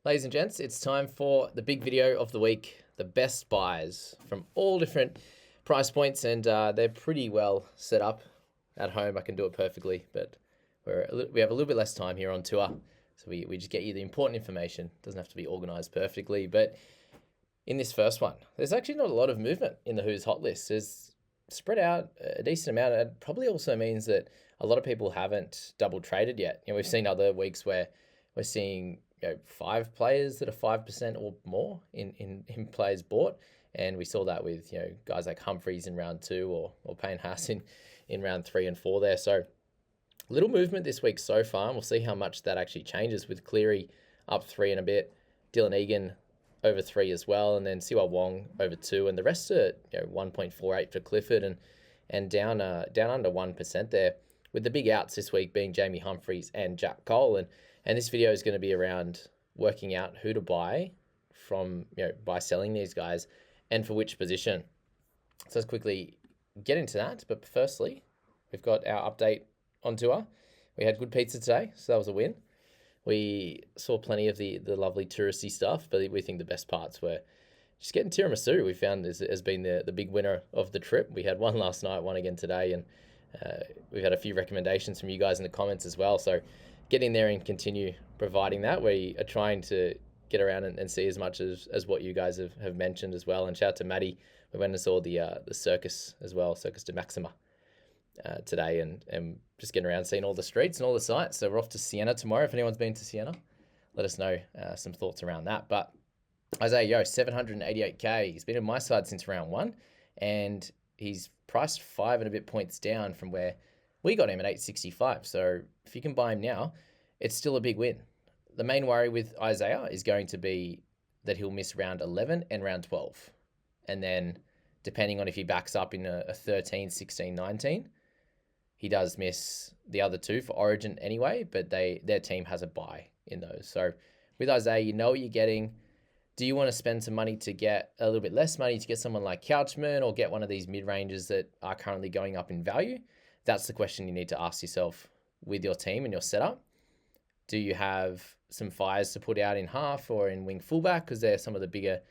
Ladies and gents, it's time for the big video of the week, the best buys from all different price points, and they're pretty well set up at home. I can do it perfectly, but we have a little bit less time here on tour, so we just get you the important information. It doesn't have to be organised perfectly, but in this first one, there's actually not a lot of movement in the Who's Hot list. There's spread out a decent amount. It probably also means that a lot of people haven't double traded yet. We've seen other weeks where we're seeing 5 players that are 5% or more in players bought. And we saw that with, guys like Humphreys in round 2 or Payne Haas in round 3 and 4 there. So little movement this week so far, and we'll see how much that actually changes with Cleary up 3 and a bit, Dylan Egan over 3 as well, and then Siwa Wong over 2, and the rest are 1.48 for Clifford and down under 1% there, with the big outs this week being Jamie Humphreys and Jack Cole. And this video is going to be around working out who to buy from, by selling these guys and for which position. So let's quickly get into that. But firstly, we've got our update on tour. We had good pizza today, so that was a win. We saw plenty of the lovely touristy stuff, but we think the best parts were just getting tiramisu. We found has been the big winner of the trip. We had one last night, one again today, and we've had a few recommendations from you guys in the comments as well. So get in there and continue providing that. We are trying to get around and see as much as what you guys have mentioned as well. And shout out to Maddie. We went and saw the circus as well, Circus de Maxima, today, and just getting around seeing all the streets and all the sights. So we're off to Siena tomorrow. If anyone's been to Siena, let us know some thoughts around that. But Isaiah 788k. He's been in my side since round 1, and he's priced 5 and a bit points down from where we got him at 865. So if you can buy him now, it's still a big win. The main worry with Isaiah is going to be that he'll miss round 11 and round 12. And then depending on if he backs up in a 13, 16, 19, he does miss the other 2 for Origin anyway, but their team has a bye in those. So with Isaiah, you know what you're getting. Do you want to spend some money to get a little bit less money to get someone like Couchman or get one of these mid-rangers that are currently going up in value? That's the question you need to ask yourself with your team and your setup. Do you have some fires to put out in half or in wing fullback, because they're some of the bigger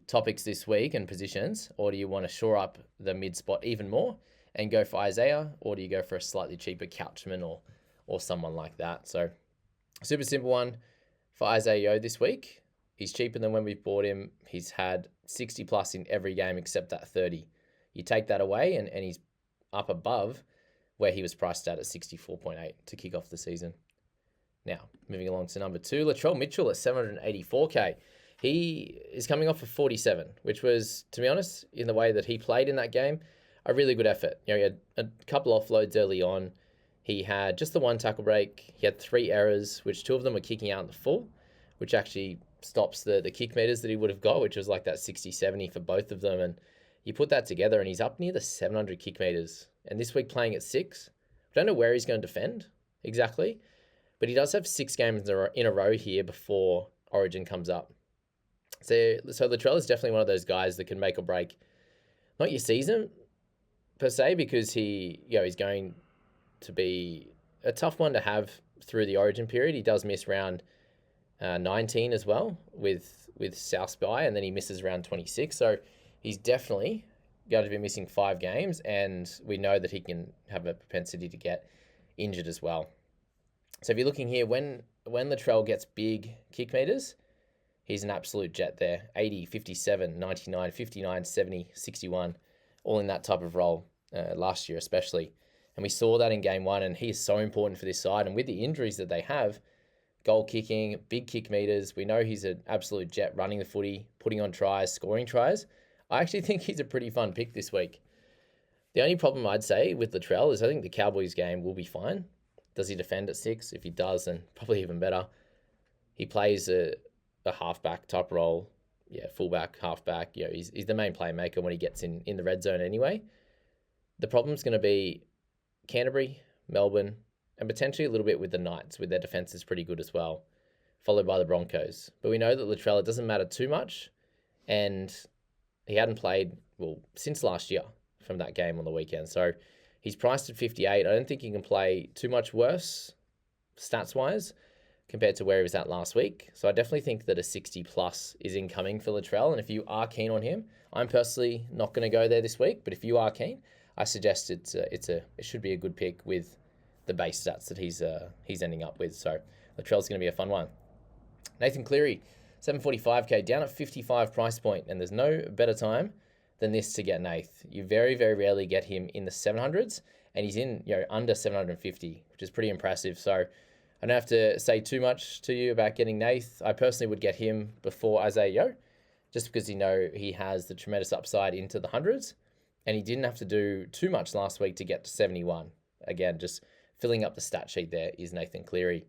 topics this week and positions? Or do you want to shore up the mid spot even more and go for Isaiah, or do you go for a slightly cheaper Couchman or someone like that? So super simple one for Isaiah this week. He's cheaper than when we bought him. He's had 60 plus in every game except that 30. You take that away and he's up above where he was priced at 64.8 to kick off the season. Now, moving along to number 2, Latrell Mitchell at 784k. He is coming off of 47, which was, to be honest, in the way that he played in that game, a really good effort. He had a couple offloads early on. He had just the 1 tackle break. He had 3 errors, which 2 of them were kicking out in the full, which actually stops the kick meters that he would have got, which was like that 60-70 for both of them. And you put that together and he's up near the 700 kick meters. And this week playing at 6, I don't know where he's going to defend exactly, but he does have 6 games in a row here before Origin comes up. So Latrell is definitely one of those guys that can make or break, not your season per se, because he's going to be a tough one to have through the Origin period. He does miss round 19 as well with South Spy, and then he misses round 26. So he's definitely going to be missing 5 games, and we know that he can have a propensity to get injured as well. So if you're looking here, when Latrell gets big kick meters, he's an absolute jet there. 80, 57, 99, 59, 70, 61, all in that type of role last year especially. And we saw that in game 1, and he is so important for this side. And with the injuries that they have, goal kicking, big kick meters, we know he's an absolute jet running the footy, putting on tries, scoring tries. I actually think he's a pretty fun pick this week. The only problem I'd say with Latrell is I think the Cowboys game will be fine. Does he defend at 6? If he does, then probably even better. He plays a halfback type role. Yeah, fullback, halfback. He's the main playmaker when he gets in the red zone anyway. The problem's going to be Canterbury, Melbourne, and potentially a little bit with the Knights, with their defense is pretty good as well, followed by the Broncos. But we know that Latrell, it doesn't matter too much, and he hadn't played, since last year from that game on the weekend. So he's priced at 58. I don't think he can play too much worse stats-wise compared to where he was at last week. So I definitely think that a 60 plus is incoming for Latrell. And if you are keen on him, I'm personally not going to go there this week. But if you are keen, I suggest it should be a good pick with the base stats that he's ending up with. So Latrell's going to be a fun one. Nathan Cleary, 745k, down at 55 price point, and there's no better time than this to get Nath. You very, very rarely get him in the 700s, and he's in under 750, which is pretty impressive. So I don't have to say too much to you about getting Nath. I personally would get him before Isaiah Yeo, just because he has the tremendous upside into the hundreds, and he didn't have to do too much last week to get to 71. Again, just filling up the stat sheet there is Nathan Cleary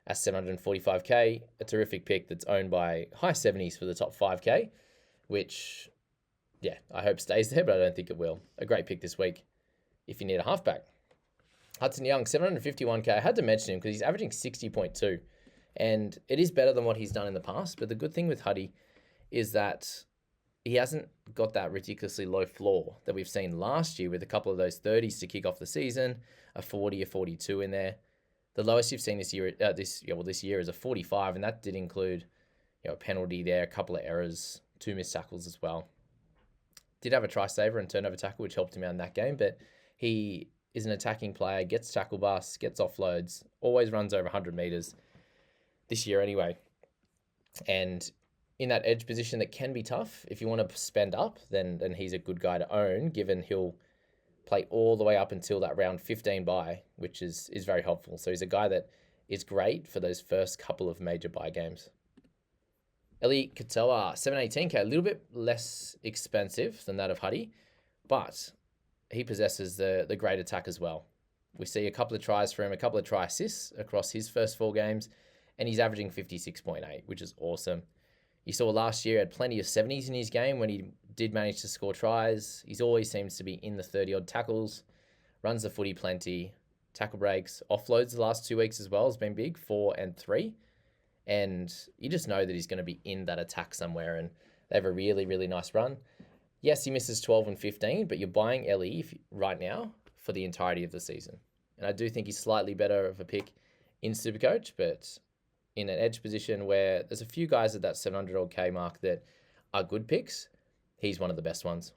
at 745k, a terrific pick that's owned by high 70s for the top 5k, which, I hope stays there, but I don't think it will. A great pick this week if you need a halfback. Hudson Young, 751k. I had to mention him because he's averaging 60.2, and it is better than what he's done in the past. But the good thing with Huddy is that he hasn't got that ridiculously low floor that we've seen last year with a couple of those 30s to kick off the season, a 40, a 42 in there. The lowest you've seen this year, this year is a 45, and that did include a penalty there, a couple of errors, 2 missed tackles as well. Did have a try saver and turnover tackle, which helped him out in that game, but he is an attacking player, gets tackle busts, gets offloads, always runs over 100 meters this year anyway. And in that edge position that can be tough, if you want to spend up, then he's a good guy to own, given he'll play all the way up until that round 15 bye, which is very helpful. So he's a guy that is great for those first couple of major bye games. Eli Katoa, 718k, a little bit less expensive than that of Huddy, but he possesses the great attack as well. We see a couple of tries for him, a couple of try assists across his first 4 games, and he's averaging 56.8, which is awesome. You saw last year had plenty of 70s in his game when he did manage to score tries. He always seems to be in the 30-odd tackles, runs the footy plenty, tackle breaks, offloads the last 2 weeks as well has been big, 4 and 3. And you just know that he's going to be in that attack somewhere, and they have a really, really nice run. Yes, he misses 12 and 15, but you're buying Ellie right now for the entirety of the season. And I do think he's slightly better of a pick in Supercoach, but in an edge position where there's a few guys at that 700k mark that are good picks, he's one of the best ones.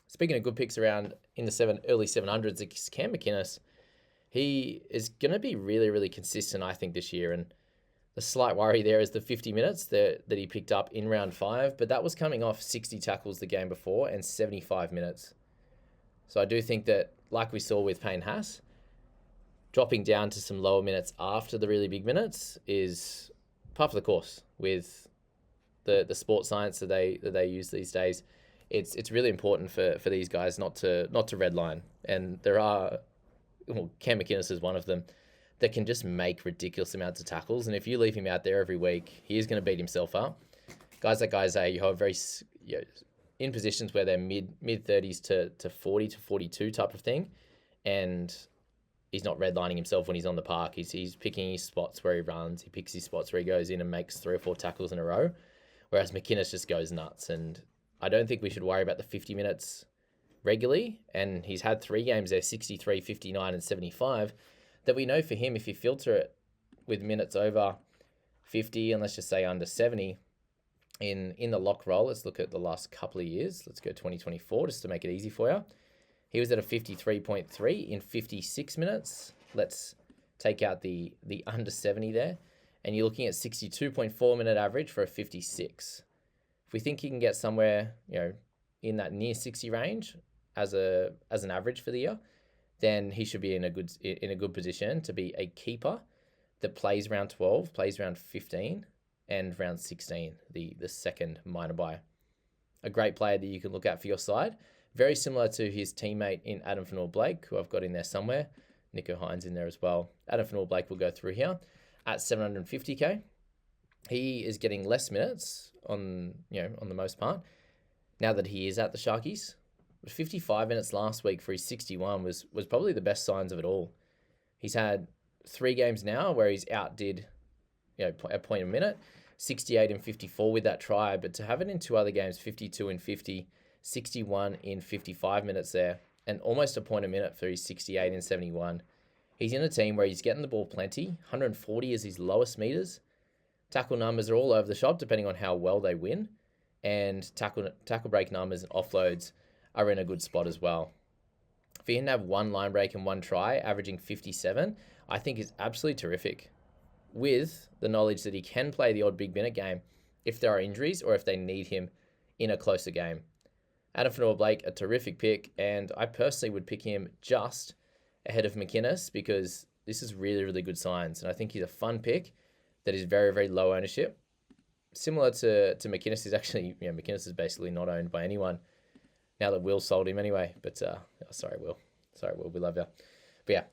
Speaking of good picks around in the early 700s, it's Cam McInnes. He is going to be really, really consistent, I think, this year. And the slight worry there is the 50 minutes that he picked up in round 5, but that was coming off 60 tackles the game before and 75 minutes. So I do think that, like we saw with Payne Haas, dropping down to some lower minutes after the really big minutes is part of the course with the sports science that they use these days. It's really important for these guys not to redline, and there are, Cam McInnes is one of them, that can just make ridiculous amounts of tackles. And if you leave him out there every week, he is going to beat himself up. Guys like Isaiah, you have very in positions where they're mid 30s to 40 to 42 type of thing, and he's not redlining himself when he's on the park. He's picking his spots where he runs. He picks his spots where he goes in and makes 3 or 4 tackles in a row, whereas McInnes just goes nuts. And I don't think we should worry about the 50 minutes regularly. And he's had 3 games there, 63, 59, and 75. That we know for him, if you filter it with minutes over 50 and let's just say under 70 in the lock roll, let's look at the last couple of years. Let's go 2024 just to make it easy for you. He was at a 53.3 in 56 minutes. Let's take out the under 70 there, and you're looking at 62.4 minute average for a 56. If we think he can get somewhere, in that near 60 range as an average for the year, then he should be in a good position to be a keeper that plays round 12, plays round 15, and round 16, the second minor bye. A great player that you can look at for your side. Very similar to his teammate in Adam Fanua-Blake, who I've got in there somewhere. Nico Hines in there as well. Adam Fanua-Blake will go through here at 750k. He is getting less minutes on the most part now that he is at the Sharkies. 55 minutes last week for his 61 was probably the best signs of it all. He's had 3 games now where he's outdid, a point a minute, 68 and 54 with that try, but to have it in 2 other games, 52 and 50, 61 in 55 minutes there, and almost a point a minute for his 68 and 71, He's in a team where he's getting the ball plenty. 140 is his lowest meters. Tackle numbers are all over the shop depending on how well they win. And tackle break numbers and offloads are in a good spot as well. For him to have one line break and one try, averaging 57, I think is absolutely terrific. With the knowledge that he can play the odd big minute game if there are injuries or if they need him in a closer game. Adam Fanua-Blake, a terrific pick, and I personally would pick him just ahead of McInnes because this is really, really good signs. And I think he's a fun pick that is very, very low ownership. Similar to McInnes, is actually, McInnes is basically not owned by anyone now that Will sold him anyway. But sorry, Will. Sorry, Will. We love you. But yeah,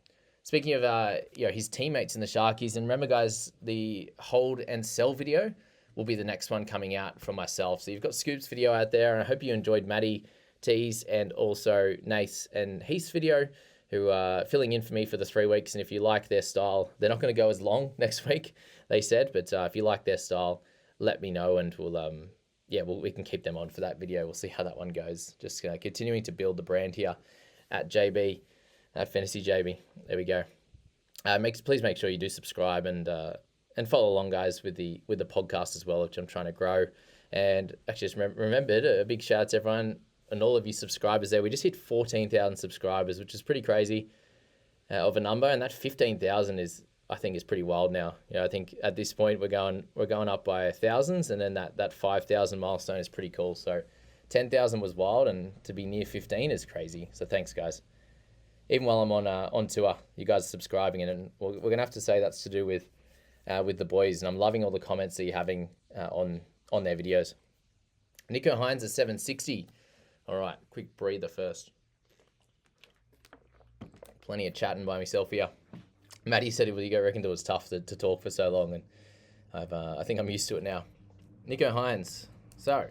speaking of his teammates in the Sharkies, and remember, guys, the hold and sell video will be the next one coming out from myself. So you've got Scoop's video out there, and I hope you enjoyed Matty T's and also Nath and Heath's video, who are filling in for me for the 3 weeks. And if you like their style, they're not going to go as long next week, they said. But if you like their style, let me know, and we can keep them on for that video. We'll see how that one goes. Just continuing to build the brand here at JB, at Fantasy JB. There we go. Please make sure you do subscribe and follow along, guys, with the podcast as well, which I'm trying to grow. And actually, just remembered a big shout out to everyone and all of you subscribers there. We just hit 14,000 subscribers, which is pretty crazy of a number, and that 15,000 I think is pretty wild now. I think at this point we're going up by thousands, and then that 5,000 milestone is pretty cool. So 10,000 was wild, and to be near 15 is crazy. So thanks, guys. Even while I'm on tour, you guys are subscribing, and we're gonna have to say that's to do with the boys, and I'm loving all the comments that you're having on their videos. Nico Hines is 760. All right, quick breather first. Plenty of chatting by myself here. Matty said I reckoned it was tough to talk for so long, and I think I'm used to it now. Nico Hines. So,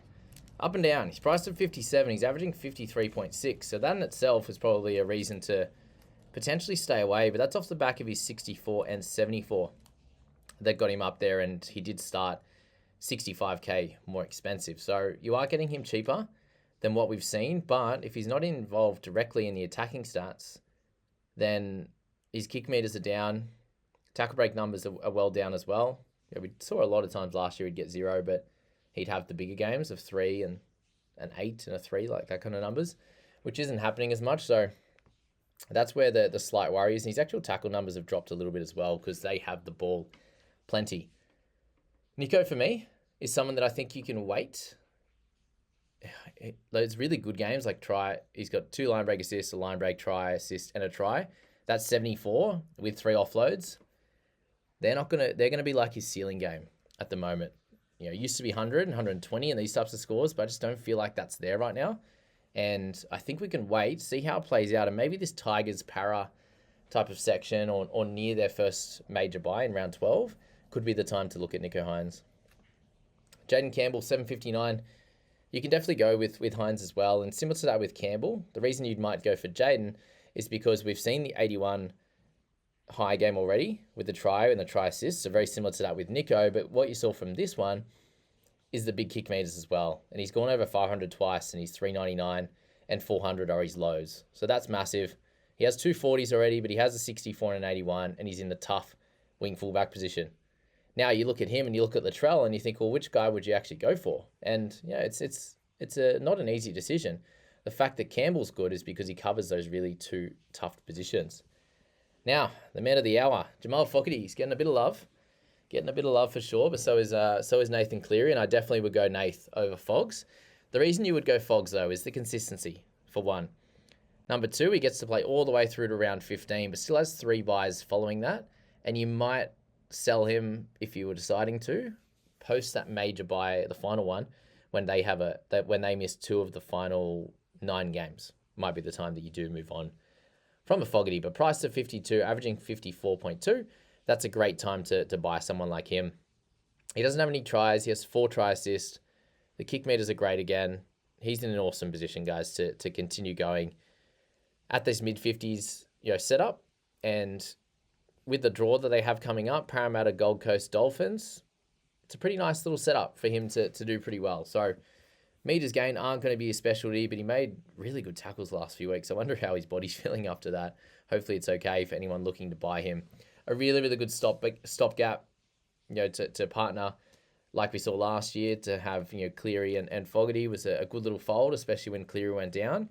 up and down. He's priced at 57. He's averaging 53.6. So that in itself is probably a reason to potentially stay away, but that's off the back of his 64 and 74 that got him up there, and he did start 65k more expensive. So you are getting him cheaper than what we've seen, but if he's not involved directly in the attacking stats, then his kick meters are down. Tackle break numbers are well down as well. We saw a lot of times last year he'd get 0, but he'd have the bigger games of 3 and an 8 and a 3, like that kind of numbers, which isn't happening as much. So that's where the slight worry is. And his actual tackle numbers have dropped a little bit as well because they have the ball plenty. Nico, for me, is someone that I think you can wait. Those really good games, like he's got 2 line break assists, a line break try assist, and a try. That's 74 with 3 offloads. They're gonna be like his ceiling game at the moment. It used to be 100 and 120 and these types of scores, but I just don't feel like that's there right now. And I think we can wait, see how it plays out, and maybe this Tigers para type of section or near their first major buy in round 12 could be the time to look at Nico Hines. Jaden Campbell, 759. You can definitely go with Hines as well. And similar to that with Campbell, the reason you might go for Jaden is because we've seen the 81 high game already with the try and the try assist. So very similar to that with Nico. But what you saw from this one is the big kick meters as well. And he's gone over 500 twice, and he's 399 and 400 are his lows. So that's massive. He has 2 40s already, but he has a 64 and an 81, and he's in the tough wing fullback position. Now you look at him and you look at Latrell and you think, well, which guy would you actually go for? And it's not an easy decision. The fact that Campbell's good is because he covers those really 2 tough positions. Now, the man of the hour, Jamal Fogarty, he's getting a bit of love for sure, but so is Nathan Cleary, and I definitely would go Nath over Fogs. The reason you would go Fogs, though, is the consistency, for one. Number 2, he gets to play all the way through to round 15, but still has 3 buys following that, and you might sell him if you were deciding to post that major buy, the final one, when they miss 2 of the final 9 games. Might be the time that you do move on from a Fogarty, but priced at 52, averaging 54.2. That's a great time to buy someone like him. He doesn't have any tries. He has 4 try assists. The kick meters are great again. He's in an awesome position, guys, to continue going at this mid-50s setup. And with the draw that they have coming up, Parramatta, Gold Coast, Dolphins, it's a pretty nice little setup for him to do pretty well. So Meters gained aren't going to be his specialty, but he made really good tackles the last few weeks. I wonder how his body's feeling after that. Hopefully it's okay for anyone looking to buy him. A really, really good stopgap, to partner like we saw last year, to have, Cleary and Fogarty was a good little fold, especially when Cleary went down.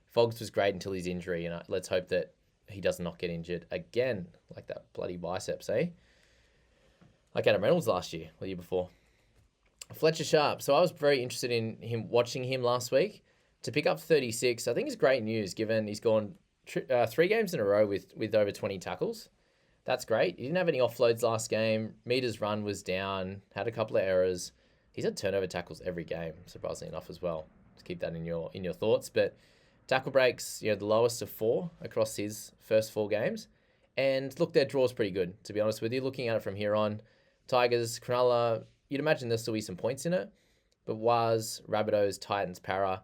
Fogs was great until his injury, and let's hope that he does not get injured again, like that bloody biceps, eh? Like Adam Reynolds last year, or the year before. Fletcher Sharp. So I was very interested in watching him last week. To pick up 36, I think is great news, given he's gone 3 games in a row with over 20 tackles. That's great. He didn't have any offloads last game. Meters run was down, had a couple of errors. He's had turnover tackles every game, surprisingly enough as well. Just keep that in your thoughts. But tackle breaks, the lowest of 4 across his first 4 games. And look, their draw's pretty good, to be honest with you. Looking at it from here on, Tigers, Cronulla, you'd imagine there'll still be some points in it. But Waz, Rabbitohs, Titans, Para,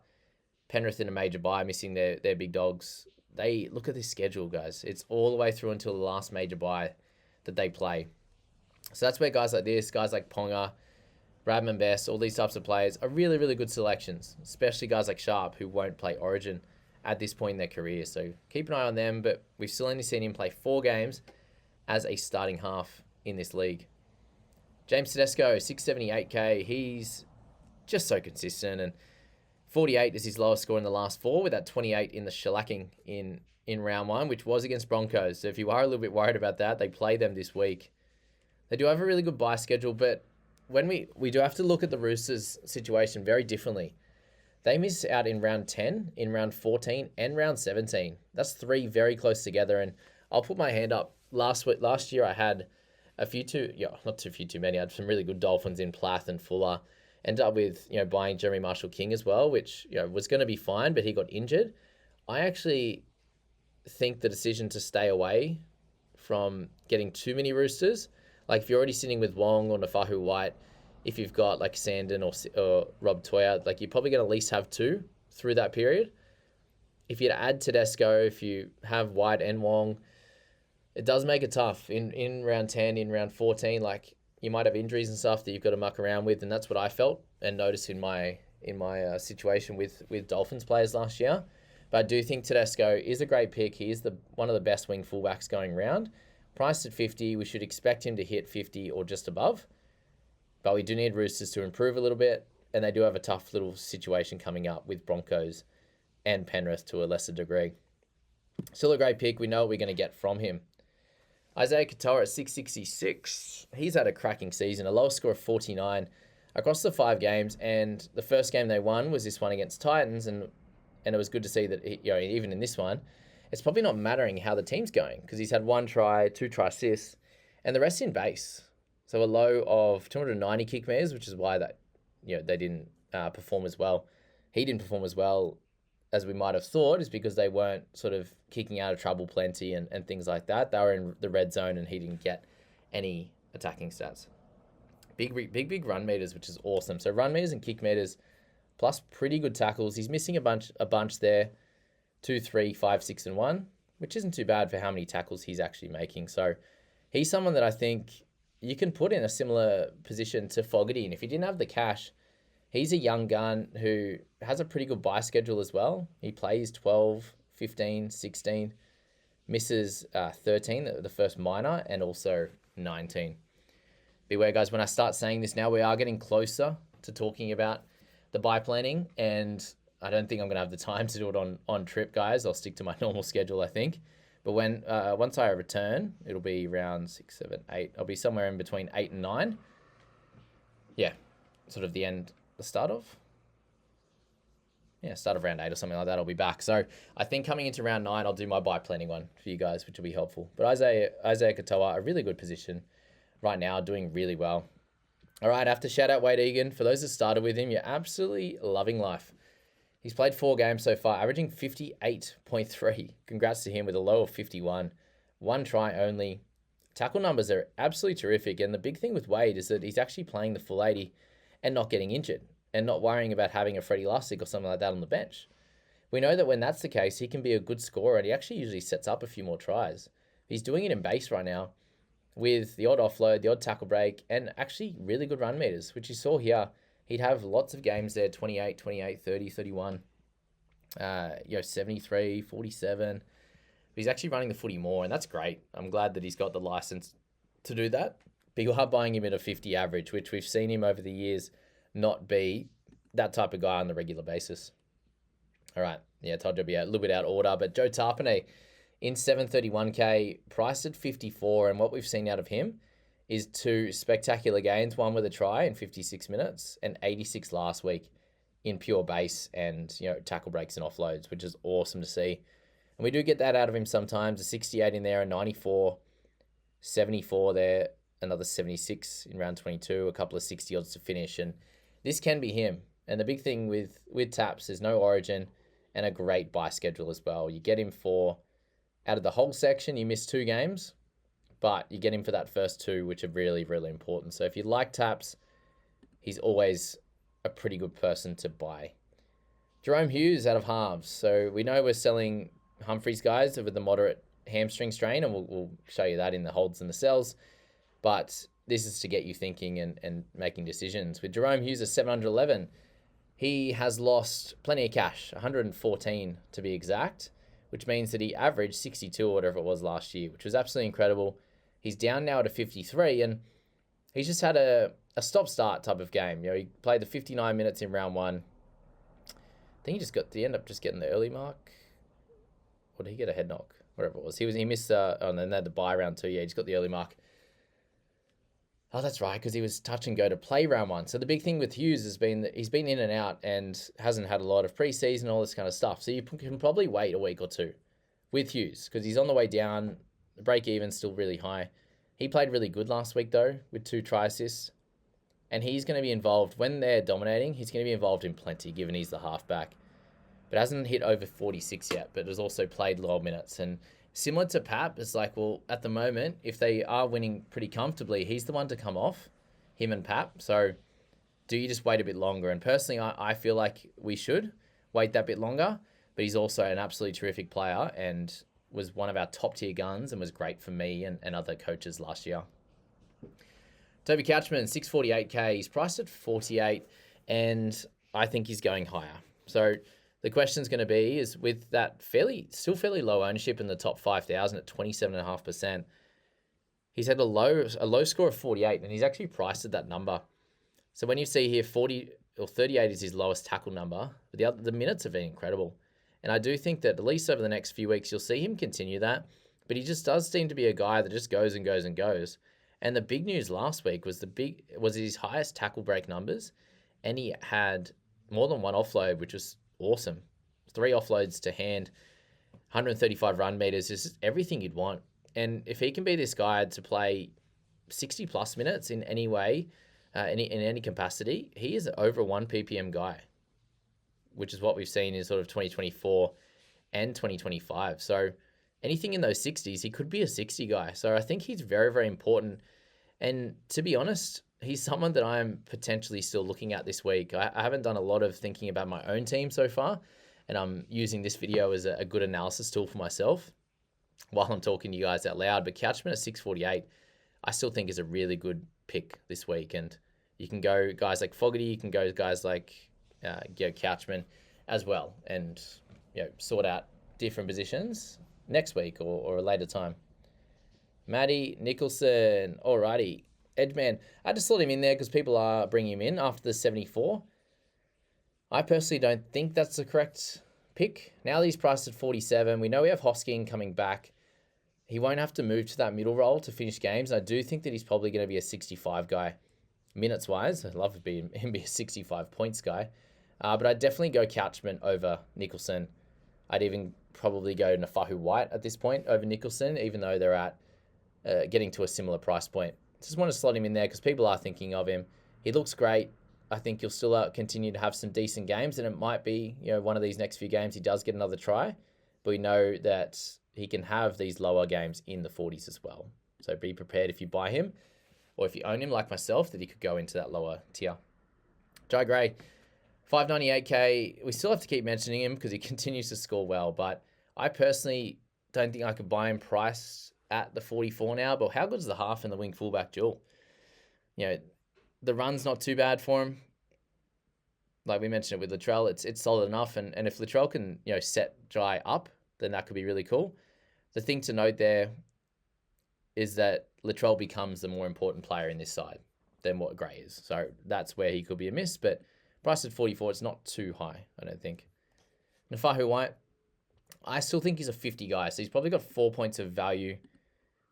Penrith in a major bye, missing their big dogs. They look at this schedule, guys. It's all the way through until the last major bye that they play. So that's where guys like this, guys like Ponga, Radman Best, all these types of players are really, really good selections, especially guys like Sharp who won't play Origin at this point in their career. So keep an eye on them, but we've still only seen him play 4 games as a starting half in this league. James Tedesco, 678k. He's just so consistent, and 48 is his lowest score in the last 4, with that 28 in the shellacking in round 1, which was against Broncos. So if you are a little bit worried about that, they play them this week. They do have a really good bye schedule, but when we do have to look at the Roosters' situation very differently. They miss out in round 10, in round 14, and round 17. That's 3 very close together, and I'll put my hand up. Last year I had not too many. I had some really good Dolphins in Plath and Fuller. Ended up with, buying Jeremy Marshall-King as well, which, was going to be fine, but he got injured. I actually think the decision to stay away from getting too many Roosters, like if you're already sitting with Wong or Nafahu White, if you've got like Sandon or Rob Toya, like you're probably going to at least have 2 through that period. If you add Tedesco, if you have White and Wong, it does make it tough in round 10, in round 14. Like you might have injuries and stuff that you've got to muck around with, and that's what I felt and noticed in my situation with Dolphins players last year. But I do think Tedesco is a great pick. He is one of the best wing fullbacks going round. Priced at 50, we should expect him to hit 50 or just above. But we do need Roosters to improve a little bit, and they do have a tough little situation coming up with Broncos and Penrith to a lesser degree. Still a great pick. We know what we're going to get from him. Isaiah Katoa at 666. He's had a cracking season, a low score of 49 across the 5 games, and the first game they won was this one against Titans, and it was good to see that even in this one, it's probably not mattering how the team's going because he's had 1 try, 2 try assists, and the rest in base. So a low of 290 kick meters, which is why they didn't perform as well. He didn't perform as well as we might have thought, is because they weren't sort of kicking out of trouble plenty and things like that. They were in the red zone and he didn't get any attacking stats. Big run meters, which is awesome. So run meters and kick meters, plus pretty good tackles. He's missing a bunch there, 2, 3, 5, 6, and 1, which isn't too bad for how many tackles he's actually making. So he's someone that I think you can put in a similar position to Fogarty. And if he didn't have the cash, he's a young gun who has a pretty good bye schedule as well. He plays 12, 15, 16, misses 13, the first minor, and also 19. Beware, guys, when I start saying this now, we are getting closer to talking about the bye planning, and I don't think I'm going to have the time to do it on trip, guys. I'll stick to my normal schedule, I think. But once I return, it'll be around 6, 7, 8. I'll be somewhere in between 8 and 9. Yeah, sort of the start of round 8 or something like that. I'll be back. So I think coming into round 9, I'll do my bye planning one for you guys, which will be helpful. But Isaiah Katoa, a really good position right now, doing really well. All right, I have to shout out Wade Egan. For those that started with him, you're absolutely loving life. He's played 4 games so far, averaging 58.3. Congrats to him with a low of 51. 1 try only. Tackle numbers are absolutely terrific. And the big thing with Wade is that he's actually playing the full 80 and not getting injured and not worrying about having a Freddie Lussick or something like that on the bench. We know that when that's the case, he can be a good scorer and he actually usually sets up a few more tries. He's doing it in base right now with the odd offload, the odd tackle break, and actually really good run meters, which you saw here. he'd have lots of games there, 28, 28, 30, 31, 73, 47. But he's actually running the footy more, and that's great. I'm glad that he's got the license to do that. But you are buying him at a 50 average, which we've seen him over the years not be that type of guy on the regular basis. All right. Yeah, I told you I'd be a little bit out of order, but Joe Tarpanay in 731K, priced at 54, and what we've seen out of him is 2 spectacular games, one with a try in 56 minutes and 86 last week in pure base and, tackle breaks and offloads, which is awesome to see. And we do get that out of him sometimes, a 68 in there, a 94, 74 there, another 76 in round 22, a couple of 60 odds to finish, and this can be him. And the big thing with Taps is no origin and a great buy schedule as well. You get him for, out of the whole section, you miss 2 games, but you get him for that first 2, which are really, really important. So if you like Taps, he's always a pretty good person to buy. Jerome Hughes out of halves. So we know we're selling Humphreys guys with the moderate hamstring strain, and we'll show you that in the holds and the sells. But this is to get you thinking and making decisions. With Jerome Hughes at 711, he has lost plenty of cash, 114 to be exact, which means that he averaged 62 or whatever it was last year, which was absolutely incredible. He's down now at a 53, and he's just had a stop-start type of game. He played the 59 minutes in round 1. I think he end up just getting the early mark. Or did he get a head knock? Whatever it was. He missed, and then they had the bye round 2. Yeah, he just got the early mark. Oh, that's right, because he was touch and go to play round 1. So the big thing with Hughes has been that he's been in and out and hasn't had a lot of preseason, all this kind of stuff. So you can probably wait a week or 2 with Hughes because he's on the way down. The break even's still really high. He played really good last week, though, with 2 try assists. And he's going to be involved, when they're dominating, he's going to be involved in plenty, given he's the halfback. But hasn't hit over 46 yet, but has also played low minutes. And similar to Pap, it's like, well, at the moment, if they are winning pretty comfortably, he's the one to come off, him and Pap. So do you just wait a bit longer? And personally, I feel like we should wait that bit longer. But he's also an absolutely terrific player and was one of our top-tier guns and was great for me and other coaches last year. Toby Couchman, 648K. He's priced at 48, and I think he's going higher. So the question's going to be, is with that still fairly low ownership in the top 5,000 at 27.5%, he's had a low score of 48, and he's actually priced at that number. So when you see here 40 or 38 is his lowest tackle number, but the minutes have been incredible. And I do think that at least over the next few weeks, you'll see him continue that. But he just does seem to be a guy that just goes and goes and goes. And the big news last week was his highest tackle break numbers, and he had more than 1 offload, which was awesome. 3 offloads to hand, 135 run meters, just everything you'd want. And if he can be this guy to play 60 plus minutes in any way, in any capacity, he is over a 1 ppm guy, which is what we've seen in sort of 2024 and 2025. So anything in those 60s, he could be a 60 guy. So I think he's very, very important. And to be honest, he's someone that I'm potentially still looking at this week. I haven't done a lot of thinking about my own team so far, and I'm using this video as a good analysis tool for myself while I'm talking to you guys out loud. But Couchman at 648, I still think is a really good pick this week. And you can go guys like Fogarty, you can go guys like Couchman as well, and sort out different positions next week or a later time. Matty Nicholson, alrighty. Edgeman, I just slot him in there because people are bringing him in after the 74. I personally don't think that's the correct pick. Now that he's priced at 47, we know we have Hosking coming back. He won't have to move to that middle role to finish games. I do think that he's probably going to be a 65 guy minutes-wise. I'd love to him be a 65 points guy. But I'd definitely go Couchman over Nicholson. I'd even probably go Nafahu White at this point over Nicholson, even though they're at getting to a similar price point. Just want to slot him in there because people are thinking of him. He looks great. I think he'll still continue to have some decent games, and it might be one of these next few games he does get another try. But we know that he can have these lower games in the 40s as well. So be prepared if you buy him, or if you own him like myself, that he could go into that lower tier. Jai Gray, 598K. We still have to keep mentioning him because he continues to score well, but I personally don't think I could buy him priced at the 44 now. But how good is the half and the wing fullback duel? The run's not too bad for him. like we mentioned it with Latrell, it's solid enough. And if Latrell can, set Jai up, then that could be really cool. The thing to note there is that Latrell becomes the more important player in this side than what Gray is. So that's where he could be a miss, but price at 44, it's not too high, I don't think. Nafahu White, I still think he's a 50 guy, so he's probably got 4 points of value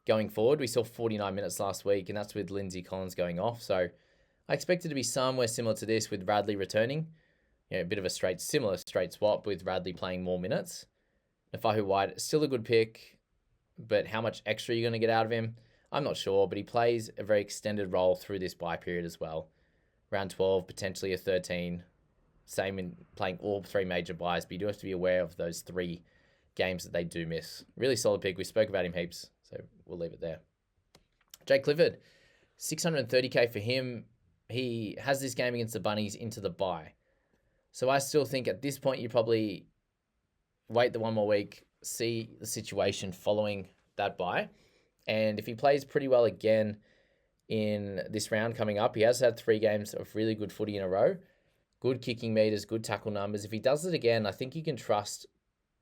going forward. We saw 49 minutes last week, and that's with Lindsay Collins going off. So I expect it to be somewhere similar to this with Radley returning. A bit of a similar straight swap with Radley playing more minutes. Nafahu White, still a good pick, but how much extra are you going to get out of him? I'm not sure, but he plays a very extended role through this bye period as well. Round 12, potentially a 13. Same in playing all 3 major buys, but you do have to be aware of those 3 games that they do miss. Really solid pick. We spoke about him heaps, so we'll leave it there. Jake Clifford, 630k for him. He has this game against the Bunnies into the bye. So I still think at this point you probably wait the 1 more week, see the situation following that bye. And if he plays pretty well again in this round coming up, he has had 3 games of really good footy in a row. Good kicking meters, good tackle numbers. If he does it again, I think you can trust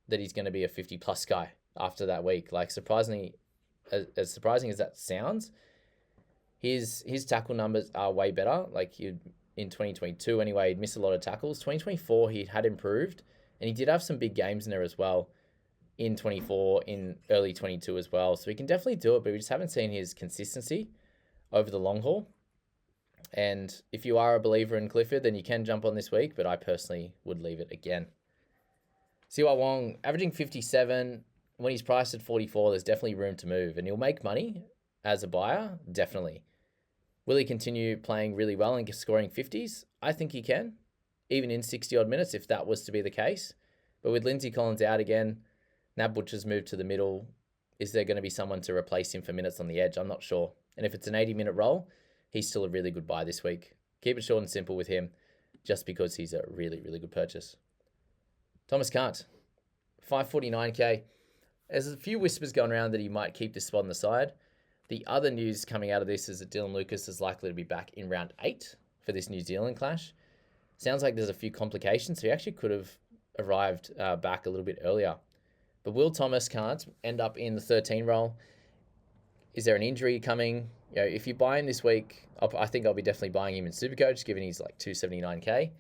that he's going to be a 50-plus guy after that week. Like, surprisingly, as surprising as that sounds, his tackle numbers are way better. Like, in 2022 anyway, he'd missed a lot of tackles. 2024, he had improved, and he did have some big games in there as well in 24, in early 22 as well. So he can definitely do it, but we just haven't seen his consistency over the long haul. And if you are a believer in Clifford, then you can jump on this week, but I personally would leave it again. Siwa Wong, averaging 57. When he's priced at 44, there's definitely room to move, and he'll make money as a buyer, definitely. Will he continue playing really well and scoring 50s? I think he can, even in 60-odd minutes, if that was to be the case. But with Lindsay Collins out again, Nab Butcher's moved to the middle. Is there going to be someone to replace him for minutes on the edge? I'm not sure. And if it's an 80-minute role, he's still a really good buy this week. Keep it short and simple with him, just because he's a really, really good purchase. Thomas Kant, 549k. There's a few whispers going around that he might keep this spot on the side. The other news coming out of this is that Dylan Lucas is likely to be back in round 8 for this New Zealand clash. Sounds like there's a few complications, so he actually could have arrived back a little bit earlier. But will Thomas Kant end up in the 13 role? Is there an injury coming? If you buy him this week, I think I'll be definitely buying him in Supercoach, given he's like 279k.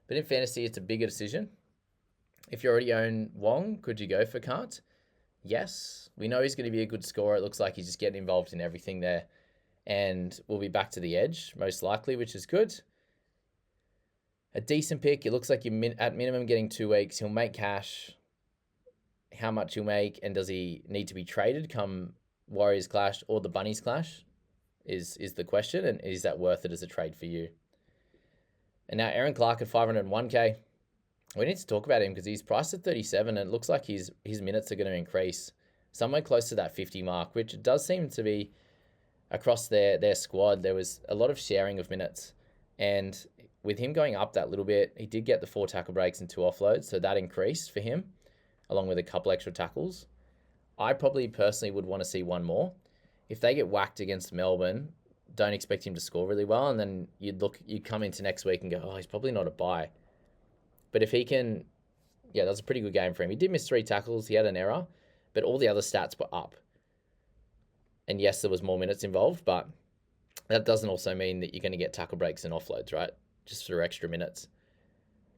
But in fantasy, it's a bigger decision. If you already own Wong, could you go for Kant? Yes. We know he's going to be a good scorer. It looks like he's just getting involved in everything there. And we'll be back to the edge, most likely, which is good. A decent pick. It looks like you're at minimum getting 2 weeks. He'll make cash. How much he'll make, and does he need to be traded come Warriors clash or the Bunnies clash is the question, and is that worth it as a trade for you? And now Aaron Clark at 501k. We need to talk about him because he's priced at 37, and it looks like his minutes are going to increase somewhere close to that 50 mark, which does seem to be across their squad. There was a lot of sharing of minutes, and with him going up that little bit, he did get the 4 tackle breaks and 2 offloads, so that increased for him, along with a couple extra tackles. I probably personally would want to see 1 more. If they get whacked against Melbourne, don't expect him to score really well, and then you'd come into next week and go, oh, he's probably not a buy. But if he can, that was a pretty good game for him. He did miss 3 tackles, he had an error, but all the other stats were up. And yes, there was more minutes involved, but that doesn't also mean that you're going to get tackle breaks and offloads, right? Just for extra minutes.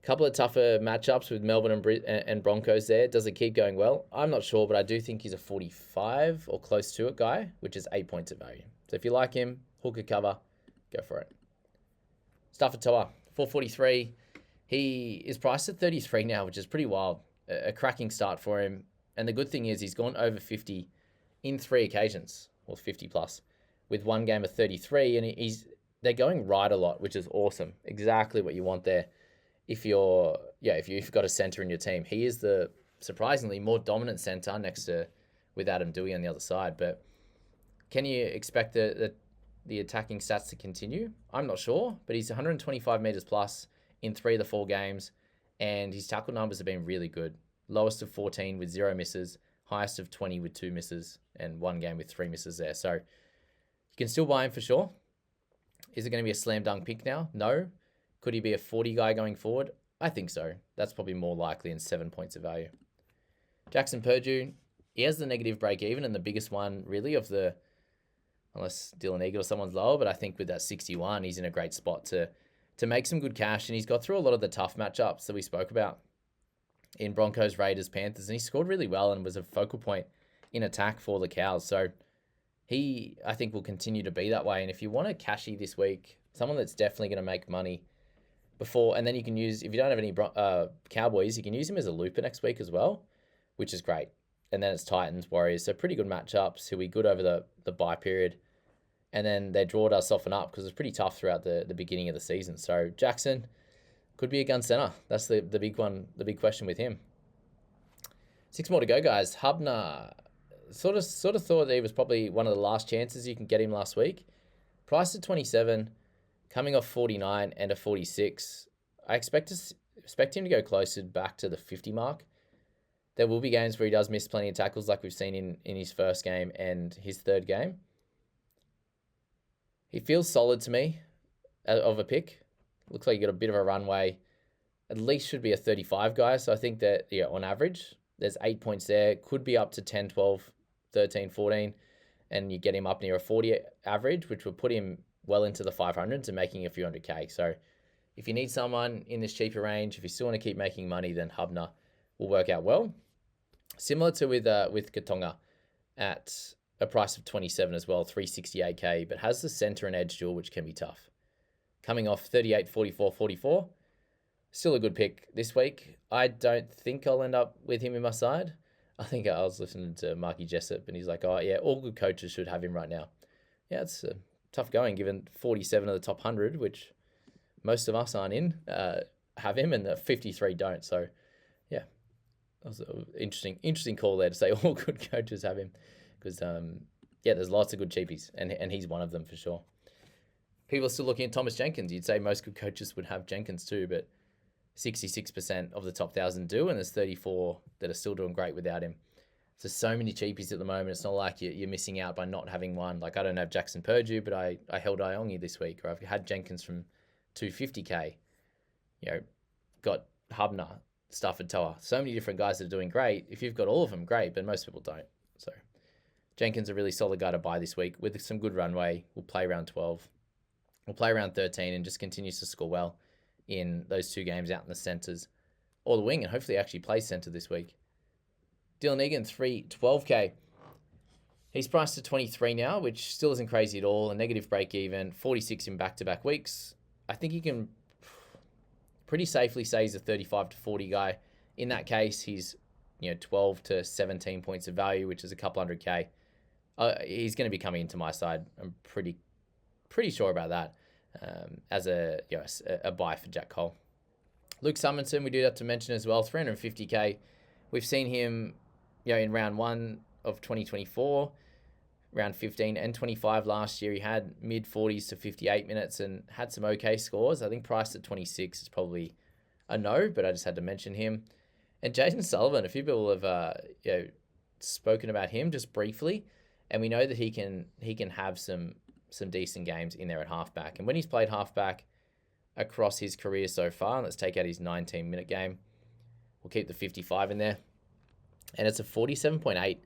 Couple of tougher matchups with Melbourne and Broncos there. Does it keep going well? I'm not sure, but I do think he's a 45 or close to it guy, which is 8 points of value. So if you like him, hooker cover, go for it. Stafford Toa, 443. He is priced at 33 now, which is pretty wild. A cracking start for him. And the good thing is he's gone over 50 in 3 occasions, or 50 plus, with 1 game of 33. And they're going right a lot, which is awesome. Exactly what you want there. If you've got a center in your team, he is the surprisingly more dominant center next to with Adam Dewey on the other side. But can you expect the attacking stats to continue? I'm not sure, but he's 125 meters plus in 3 of the 4 games, and his tackle numbers have been really good. Lowest of 14 with 0 misses, highest of 20 with 2 misses, and 1 game with 3 misses there. So you can still buy him for sure. Is it going to be a slam dunk pick now? No. Could he be a 40 guy going forward? I think so. That's probably more likely in 7 points of value. Jackson Purdue, he has the negative break even and the biggest one really of the, unless Dylan Eagle or someone's lower, but I think with that 61, he's in a great spot to make some good cash, and he's got through a lot of the tough matchups that we spoke about in Broncos, Raiders, Panthers, and he scored really well and was a focal point in attack for the Cows. So he, I think, will continue to be that way. And if you want a cashy this week, someone that's definitely going to make money before, and then you can use, if you don't have any Cowboys, you can use him as a looper next week as well, which is great. And then it's Titans, Warriors, so pretty good matchups. He'll be good over the bye period. And then their draw does soften up because it's pretty tough throughout the beginning of the season. So Jackson could be a gun center. That's the big one, the big question with him. 6 more to go, guys. Hubner, sort of thought that he was probably one of the last chances you can get him last week. Priced at 27, coming off 49 and a 46. I expect him to go closer back to the 50 mark. There will be games where he does miss plenty of tackles like we've seen in his first game and his third game. He feels solid to me of a pick. Looks like he got a bit of a runway. At least should be a 35 guy. So I think that, yeah, on average, there's 8 points there. Could be up to 10, 12, 13, 14. And you get him up near a 40 average, which would put him well into the 500s and making a few hundred K. So if you need someone in this cheaper range, if you still want to keep making money, then Hubner will work out well. Similar to with Katonga at a price of 27 as well, 368K, but has the center and edge dual, which can be tough. Coming off 38, 44, 44. Still a good pick this week. I don't think I'll end up with him in my side. I think I was listening to Marky Jessup, and he's like, oh, yeah, all good coaches should have him right now. Yeah, it's tough going, given 47 of the top 100, which most of us aren't in, have him, and the 53 don't. So, yeah, that was an interesting call there to say all good coaches have him. Because, yeah, there's lots of good cheapies, and he's one of them for sure. People are still looking at Thomas Jenkins. You'd say most good coaches would have Jenkins too, but 66% of the top 1,000 do, and there's 34 that are still doing great without him. So many cheapies at the moment. It's not like you're missing out by not having one. Like, I don't have Jackson Purdue, but I held Iongi this week, or I've had Jenkins from 250K. You know, got Hubner, Stafford Toa. So many different guys that are doing great. If you've got all of them, great, but most people don't. So Jenkins a really solid guy to buy this week with some good runway. We'll play around 12. We'll play around 13 and just continues to score well in those 2 games out in the centres or the wing, and hopefully actually play centre this week. Dylan Egan, 312K. He's priced to 23 now, which still isn't crazy at all. A negative break even, 46 in back-to-back weeks. I think you can pretty safely say he's a 35 to 40 guy. In that case, he's 12 to 17 points of value, which is a couple hundred K. He's going to be coming into my side. I'm pretty sure about that as a buy for Jack Cole. Luke Summonson, we do have to mention as well, 350K. We've seen him in round 1 of 2024, round 15 and 25 last year. He had mid-40s to 58 minutes and had some okay scores. I think priced at 26 is probably a no, but I just had to mention him. And Jason Sullivan, a few people have spoken about him just briefly, and we know that he can have some decent games in there at halfback. And when he's played halfback across his career so far, let's take out his 19-minute game, we'll keep the 55 in there, and it's a 47.8,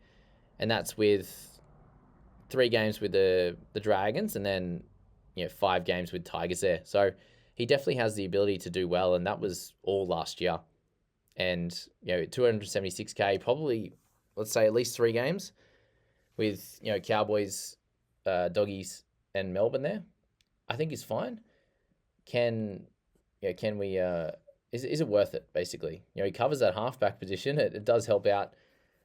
and that's with 3 games with the Dragons and then 5 games with Tigers there. So he definitely has the ability to do well, and that was all last year. And 276K, probably, let's say at least 3 games with Cowboys, Doggies, and Melbourne there, I think is fine. Can we? Is it worth it? Basically, he covers that halfback position. It does help out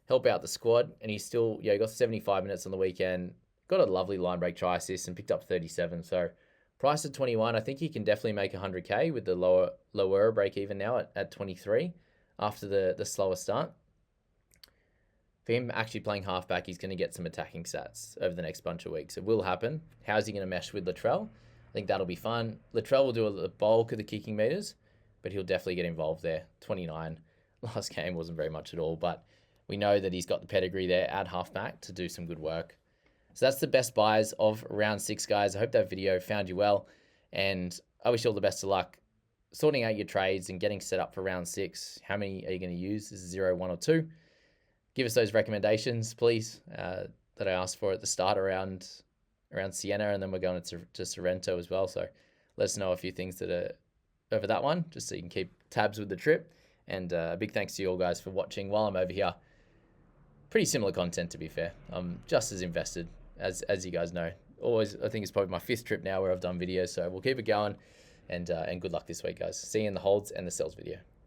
the squad, and he's still got 75 minutes on the weekend. Got a lovely line break try assist and picked up 37. So price at 21, I think he can definitely make 100K with the lower break even now at 23 after the slower start. For him actually playing halfback, he's going to get some attacking stats over the next bunch of weeks. It will happen. How's he going to mesh with Latrell? I think that'll be fun. Latrell will do the bulk of the kicking meters, but he'll definitely get involved there. 29. Last game wasn't very much at all, but we know that he's got the pedigree there at halfback to do some good work. So that's the best buys of round 6, guys. I hope that video found you well, and I wish you all the best of luck sorting out your trades and getting set up for round 6. How many are you going to use? Is it 0, 1, or 2? Give us those recommendations, please, that I asked for at the start around Sienna, and then we're going to Sorrento as well. So let us know a few things that are over that one, just so you can keep tabs with the trip. And a big thanks to you all guys for watching while I'm over here. Pretty similar content, to be fair. I'm just as invested as you guys know. Always, I think it's probably my 5th trip now where I've done videos, so we'll keep it going. And good luck this week, guys. See you in the holds and the sells video.